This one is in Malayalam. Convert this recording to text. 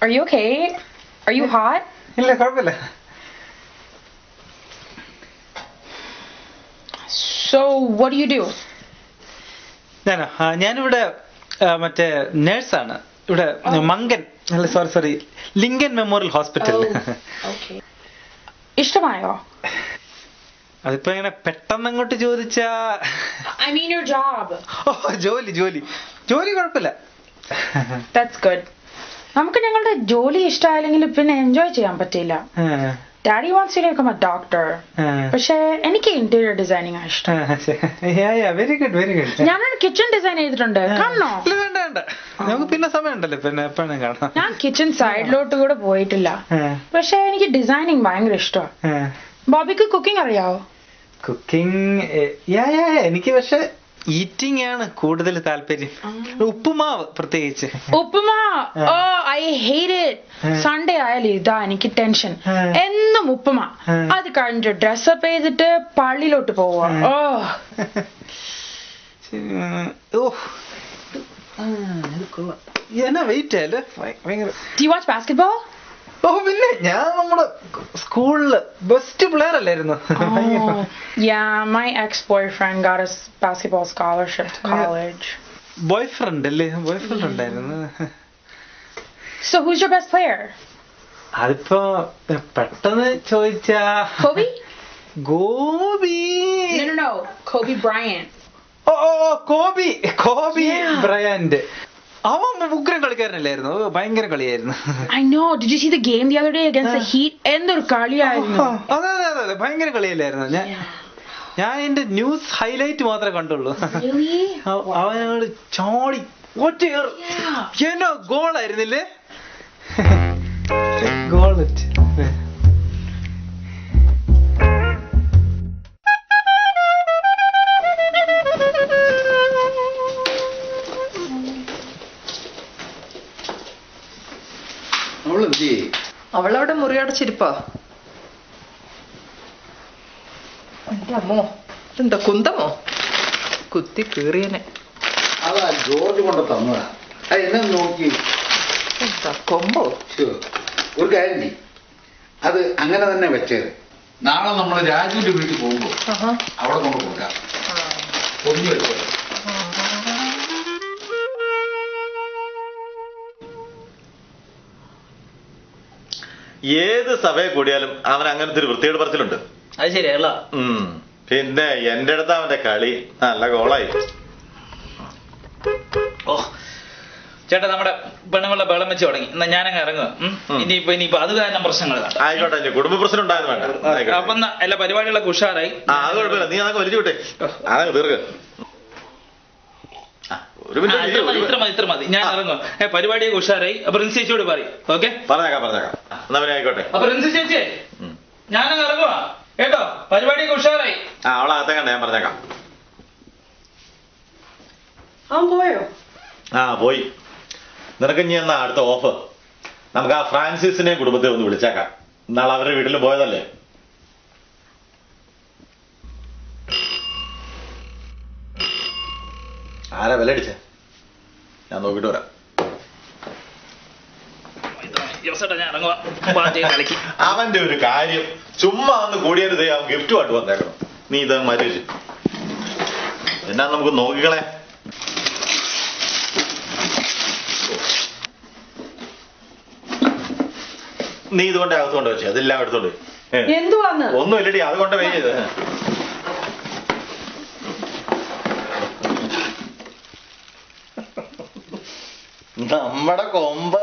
Are you okay? Are you hot? ഇല്ല കുഴപ്പമില്ല. So, what do you do? ഞാനിവിടെ മറ്റേ നേഴ്സാണ്. ഇവിടെ മങ്കൻ അല്ല സോറി ലിങ്കൻ മെമ്മോറിയൽ ഹോസ്പിറ്റൽ. ഇഷ്ടമായോ? അതിപ്പോ ഇങ്ങനെ പെട്ടെന്ന് അങ്ങോട്ട് ചോദിച്ചാ I mean your job. ജോലി കുഴപ്പമില്ല. That's good. നമുക്ക് ഞങ്ങളുടെ ജോലി ഇഷ്ടമായില്ലെങ്കിൽ പിന്നെ എൻജോയ് ചെയ്യാൻ പറ്റില്ല. Daddy wants you to become a doctor. പക്ഷേ എനിക്ക് ഇന്റീരിയർ ഡിസൈനിങ് ഇഷ്ടം. Very good. ഞാനൊരു കിച്ചൺ ഡിസൈൻ ചെയ്തിട്ടുണ്ട്. കാണണോ? വേണ്ട, നമുക്ക് പിന്നെ സമയമുണ്ടല്ലോ, പിന്നെ എപ്പോഴും കാണാം. ഞാൻ കിച്ചൺ സൈഡിലോട്ട് കൂടെ പോയിട്ടില്ല. പക്ഷെ എനിക്ക് ഡിസൈനിങ് ഭയങ്കര ഇഷ്ടമാണ്. ബോബിക്ക് കുക്കിംഗ് അറിയാവോ? കുക്കിംഗ് എനിക്ക് പക്ഷെ ഈറ്റിംഗ് ആണ് കൂടുതൽ താല്പര്യം. ഉപ്പുമാവ് പ്രത്യേകിച്ച്. ഉപ്പുമാവ് ഐ ഹേറ്റ് ഇറ്റ്. സൺഡേ ആയാലും ഇതാ എനിക്ക് ടെൻഷൻ. എന്നും ഉപ്പുമാ. അത് കഴിഞ്ഞിട്ട് ഡ്രസ്സപ്പ് ചെയ്തിട്ട് പള്ളിയിലോട്ട് പോവാ. വെയിറ്റ് ആയല്ലേ ഭയങ്കര. Do you watch basketball? പിന്നെ ഞാൻ നമ്മുടെ സ്കൂളില് ബെസ്റ്റ് പ്ലെയർ അല്ലായിരുന്നു. Yeah, my ex-boyfriend got a basketball scholarship to college. Boyfriend ഉണ്ടായിരുന്നു. So who's your best player? അതിപ്പോ പെട്ടെന്ന് ചോദിച്ചാ Kobe? Gopi. No. Kobe Bryant. കോബി ബ്രയാന്റ്. അവൻ ഉഗ്രം കളിക്കാരനല്ലായിരുന്നു, ഭയങ്കര കളിയായിരുന്നു. I know. Did you see the game the other day against the Heat? എന്തൊരു കളിയായിരുന്നു. അതെ ഭയങ്കര കളിയല്ലായിരുന്നു. ഞാൻ എന്റെ ന്യൂസ് ഹൈലൈറ്റ് മാത്രമേ കണ്ടുള്ളൂ. അവനോട് ചോടി ഒറ്റ എന്നോ ഗോളായിരുന്നില്ലേ? ഗോൾ. അവളവിടെ മുറിയടച്ചിരിപ്പാ. എന്റെ അമ്മോ, എന്താ കുന്തമോ? കുത്തി കീറിയനെ. അതാ ജോർജ് കൊണ്ട് തന്നതാ. എന്നെ നോക്കി എന്താ കൊമ്പോ? ഒരു കാര്യം ചെയ്യും, അത് അങ്ങനെ തന്നെ വെച്ചേര്. നാളെ നമ്മൾ രാജുവിന്റെ വീട്ടിൽ പോകുമ്പോ അവിടെ കൊണ്ട് കൊടുക്കാം. പൊന്നു വെച്ചോ. ഏത് സഭയെ കൂടിയാലും അവൻ അങ്ങനത്തെ ഒരു വൃത്തിയോട് പറച്ചിലുണ്ട്. അത് ശരിയല്ല. പിന്നെ എന്റെ അടുത്ത് അവന്റെ കളി നല്ല ഗോളായി. ചേട്ടാ, നമ്മുടെ പെണ്ണുങ്ങളുടെ ബഹളം വെച്ച് തുടങ്ങി. എന്നാ ഞാനങ്ങ് ഇറങ്ങുക. ഇനിയിപ്പോ അത് കാരണം പ്രശ്നങ്ങൾ. ആയിക്കോട്ടെ, കുടുംബ പ്രശ്നം ഉണ്ടായത് വേണ്ട. അപ്പൊ എല്ലാ പരിപാടികളൊക്കെ ഉഷാറായി. അത് കുഴപ്പമില്ല, നീ അതൊക്കെ വലിച്ചു വിട്ടെ. അതങ്ങ് തീർക്ക. ഇത്ര മതി, ഞാൻ ഇറങ്ങും. പരിപാടിയൊക്കെ ഉഷാറായി. അപ്പൊ റിൻസി ചേച്ചിയോട് പറയും. ഓക്കെ, പറഞ്ഞേക്കാം. എന്നാ പിന്നെ ആയിക്കോട്ടെ. അപ്പൊ റിൻസി ചേച്ചി ഞാനങ്ങ് ഇറങ്ങുക കേട്ടോ. പരിപാടിയൊക്കെ ഉഷാറായി. അവളകത്തെ കണ്ട, ഞാൻ പറഞ്ഞേക്കാം. പോയോ? പോയി. നിനക്ക് ഇനി എന്നാ അടുത്ത ഓഫ്? നമുക്ക് ആ ഫ്രാൻസിസിനെയും കുടുംബത്തെ ഒന്ന് വിളിച്ചേക്കാം. നാളെ അവരുടെ വീട്ടിൽ പോയതല്ലേ. ആരാ വിലടിച്ചേ? ഞാൻ നോക്കിട്ട് വരാം. അവന്റെ ഒരു കാര്യം ചുമ്മാ ഒന്ന് കൂടിയത് അവൻ ഗിഫ്റ്റുമായിട്ട് വന്നേക്കണം. നീ ഇത് മാറ്റി വെച്ച് എന്നാ നമുക്ക് നോക്കിക്കളെ. നീ ഇതുകൊണ്ട് അകത്തുകൊണ്ട് വെച്ചേ, അതെല്ലാം എടുത്തോണ്ട്. ഒന്നും ഇല്ലടി, അതുകൊണ്ട് വേ ചെയ്ത്. നമ്മടെ കൊമ്പ്